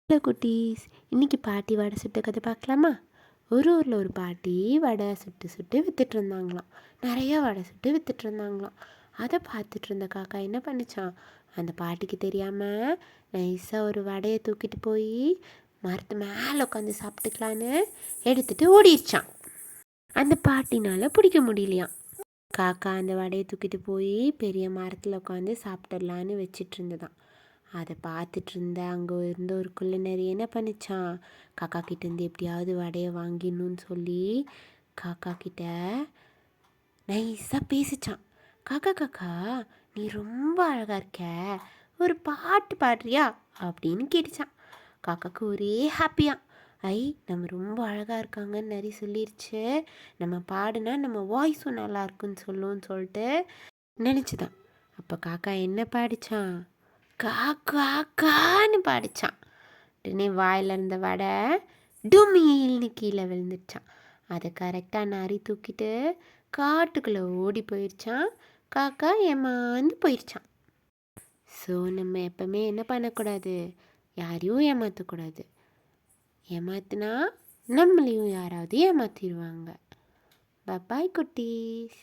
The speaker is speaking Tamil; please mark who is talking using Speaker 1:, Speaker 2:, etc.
Speaker 1: ஹலோ குட்டீஸ், இன்னைக்கு பாட்டி வடை சுட்ட கதை பார்க்கலாமா? ஒரு ஊரில் ஒரு பாட்டி வடை சுட்டு சுட்டு வித்துட்டு இருந்தாங்களாம். நிறையா வடை சுட்டு வித்துட்டு இருந்தாங்களாம். அதை பார்த்துட்டு இருந்த காக்கா என்ன பண்ணிச்சான், அந்த பாட்டிக்கு தெரியாமல் நைஸாக ஒரு வடையை தூக்கிட்டு போய் மரத்து மேலே உட்காந்து சாப்பிட்டுக்கலான்னு எடுத்துட்டு ஓடிடுச்சான். அந்த பாட்டினால் பிடிக்க முடியலையாம். காக்கா அந்த வடையை தூக்கிட்டு போய் பெரிய மரத்தில் உட்காந்து சாப்பிட்டுடலான்னு வச்சிட்டு இருந்ததான். அதை பார்த்துட்டு இருந்த அங்கே இருந்த ஒரு குள்ளநரி என்ன பண்ணிச்சான், காக்கா கிட்டேருந்து எப்படியாவது வடையை வாங்கிடணும்னு சொல்லி காக்கா கிட்ட நைஸாக பேசிச்சான். காக்கா காக்கா, நீ ரொம்ப அழகாக இருக்க, ஒரு பாட்டு பாடுறியா அப்படின்னு கேட்டுச்சான். காக்காவுக்கு ஒரே ஹாப்பியா, ஐ நம்ம ரொம்ப அழகாக இருக்காங்கன்னு நிறைய சொல்லிருச்சு, நம்ம பாடுனா நம்ம வாய்ஸும் நல்லா இருக்குன்னு சொல்லுன்னு சொல்லிட்டு நினச்சிதான். அப்போ காக்கா என்ன பாடிச்சான், காக்கான்னு பாடிச்சான். உடனே வாயில் இருந்த வடை டுமீல்னு கீழே விழுந்துருச்சான். அதை கரெக்டாக நரி தூக்கிட்டு காட்டுக்குள்ளே ஓடி போயிடுச்சான். காக்கா ஏமாந்து போயிடுச்சான். ஸோ நம்ம எப்பவுமே என்ன பண்ணக்கூடாது, யாரையும் ஏமாற்றக்கூடாது. ஏமாத்தினா நம்மளையும் யாராவது ஏமாற்றிடுவாங்க. பாய் குட்டீஸ்.